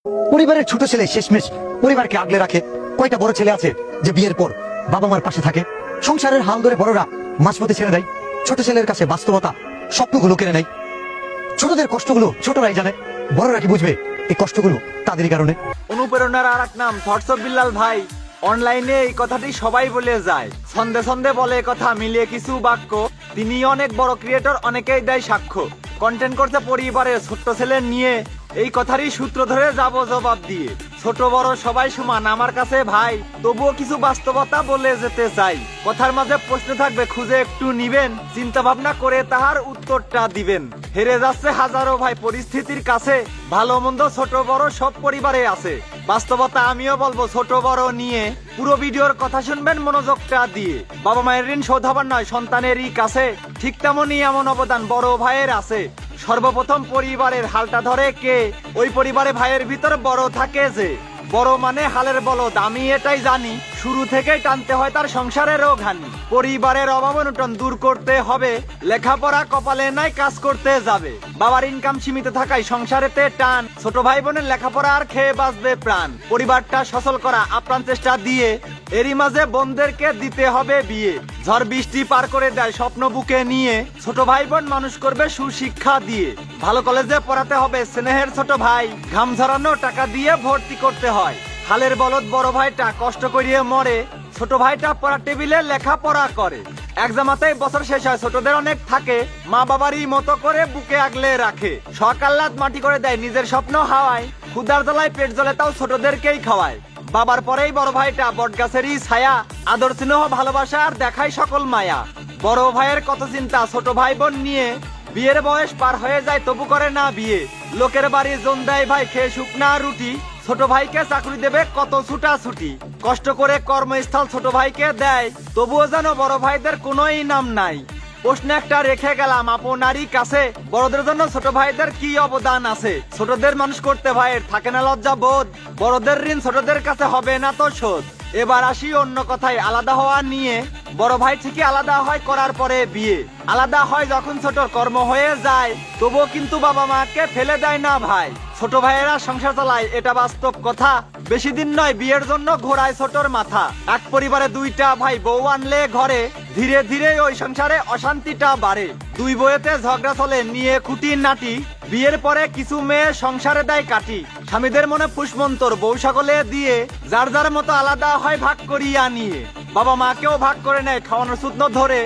পরিবারের ছোট ছেলে শেষমেশ পরিবারকে আগলে রাখে। কয়টা বড় ছেলে আছে যে বিয়ের পর বাবা মার পাশে থাকে? সংসারের হাল ধরে বড়রা মাঝপথে ছেড়ে দেয়। ছোট ছেলের কাছে বাস্তবতা স্বপ্নগুলো কেড়ে নেয়। ছোটদের কষ্টগুলো ছোটরাই জানে, বড়রা কি বুঝবে এই কষ্টগুলো তাদেরই কারণে। অনুপ্রেরণার আর এক নাম থটস অফ বিল্লাল ভাই। অনলাইনে এই কথাটি সবাই বলে যায়, ছন্দে ছন্দে বলে কথা, মিলিয়ে কিছু বাক্য। তিনি অনেক বড় ক্রিয়েটর, অনেকেই দেয় সাক্ষ্য। কন্টেন্ট করতে পরিবারের ছোট্ট ছেলে নিয়ে, এই কথারই সূত্র ধরে যাব জবাব দিয়ে। ছোট বড় সবাই সমান আমার কাছে ভাই, তবুও কিছু বাস্তবতা বলে যেতে চাই। কথার মাঝে প্রশ্ন থাকবে, খুঁজে একটু নিবেন, চিন্তা ভাবনা করে তাহার উত্তরটা দিবেন। হেরে যাচ্ছে হাজারো ভাই পরিস্থিতির কাছে, ভালো মন্দ ছোট বড় সব পরিবারে আছে। বাস্তবতা আমিও বলবো ছোট বড় নিয়ে, পুরো ভিডিওর কথা শুনবেন মনোযোগটা দিয়ে। বাবা মায়ের ঋণ শোধ হবার নয় সন্তানেরই কাছে, ঠিক তেমনই এমন অবদান বড় ভাইয়ের আছে। সর্বপ্রথম পরিবারের হালটা ধরে কে? ওই পরিবারে ভাইয়ের ভিতর বড় থাকে যে। বড় মানে হালের বলদ, আমি এটাই জানি। শুরু থেকেই টানতে হয় তার সংসারেরও ঘানি। পরিবারের অভাব অনটন দূর করতে হবে, লেখাপড়া কপালে নাই কাজ করতে যাবে। বাবার ইনকাম সীমিত থাকায় সংসারেতে টান, ছোট ভাই বোনের লেখাপড়া আর খেয়ে বাঁচবে প্রাণ। পরিবারটা সচল করা আপ্রাণ চেষ্টা দিয়ে, এরই মাঝে বোনদেরকে দিতে হবে বিয়ে। ঝড় বৃষ্টি পার করে দেয় স্বপ্ন বুকে নিয়ে, ছোট ভাই বোন মানুষ করবে সুশিক্ষা দিয়ে। ভালো কলেজে পড়াতে হবে স্নেহের ছোট ভাই, ঘাম ঝরানো টাকা দিয়ে ভর্তি করতে হয়। হালের বলদ বড় ভাইটা কষ্ট করিয়ে মরে, ছোট ভাইটা পড়া টেবিলে লেখাপড়া করে। এক জামাতেই বছর শেষ হয়, ছোটদের অনেক থাকে, মা বাবারই মতো করে বুকে আগলে রাখে। সকাল্লাদ মাটি করে দেয় নিজের স্বপ্ন হাওয়ায়, ক্ষুধার জ্বালায় পেট জ্বলে তাও ছোটদেরকেই খাওয়ায়। বাবার পরেই বড় ভাইটা বটগাছেরই ছায়া, আদর স্নেহ ভালোবাসা আর দেখায় সকল মায়া। বড় ভাইয়ের কত চিন্তা ছোট ভাই বোন নিয়ে, বিয়ের বয়স পার হয়ে যায় তবু করে না বিয়ে। লোকের বাড়ি জন দেয় ভাই খেয়ে শুকনা রুটি, ছোট ভাইকে চাকরি দেবে কত ছুটাছুটি। কষ্ট করে কর্মস্থল ছোট ভাইকে দেয়, তবুও যেন বড় ভাইদের কোনো ইনাম নাই। প্রশ্ন একটা রেখে গেলাম আপনারই কাছে, বড়দের জন্য ছোট ভাইদের কি অবদান আছে? ছোটদের মানুষ করতে ভাইয়ের থাকে না লজ্জা বোধ, বড়দের ঋণ ছোটদের কাছে হবে না তো শোধ। এবার আসি অন্য কথায়, আলাদা হওয়া নিয়ে। বড় ভাই ঠিকই আলাদা হয় করার পরে বিয়ে, আলাদা হয় যখন ছোট কর্ম হয়ে যায়, তবুও কিন্তু বাবা মাকে ফেলে দেয় না ভাই। ছোট ভাইয়েরা সংসার চালায় এটা বাস্তব কথা, বেশি দিন নয় বিয়ের জন্য ঘোরায় ছোটর মাথা। এক পরিবারে দুইটা ভাই বউ আনলে ঘরে, ধীরে ধীরে ওই সংসারে অশান্তিটা বাড়ে। দুই বইয়েতে ঝগড়া চলে নিয়ে খুঁটি নাটি, বিয়ের পরে কিছু মেয়ে সংসারে দেয় কাটি। স্বামীদের মনে ফুসমন্তর বউ সকলে দিয়ে, যার যার মতো আলাদা হয় ভাগ করিয়া নিয়ে। বাবা মাকেও ভাগ করে নেয় খাওয়ানোর সূত্র ধরে,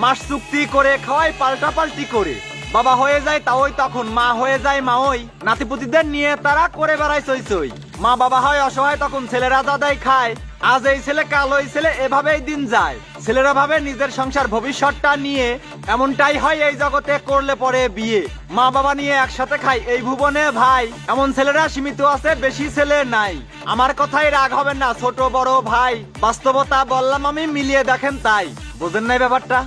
মাস চুক্তি করে খাওয়ায় পাল্টাপাল্টি করে। বাবা হয়ে যায় তাওই তখন, মা হয়ে যায় মা ওই, নাতিপুতিদের নিয়ে তারা করে বেড়ায় চই চই। মা বাবা হয় অসহায় তখন, ছেলেরা দাদাই খায়, আজ এই ছেলে কাল ওই ছেলে, এভাবেই দিন যায়। ছেলেরা ভাবে নিজের সংসার ভবিষ্যৎটা নিয়ে, এমনটাই হয় এই জগতে করলে পরে বিয়ে। মা বাবা নিয়ে একসাথে খায় এই ভুবনে ভাই, এমন ছেলেরা সীমিত আছে বেশি ছেলে নাই। আমার কথাই রাগ হবেন না ছোট বড় ভাই, বাস্তবতা বললাম আমি, মিলিয়ে দেখেন তাই। বোঝেন নাই ব্যাপারটা?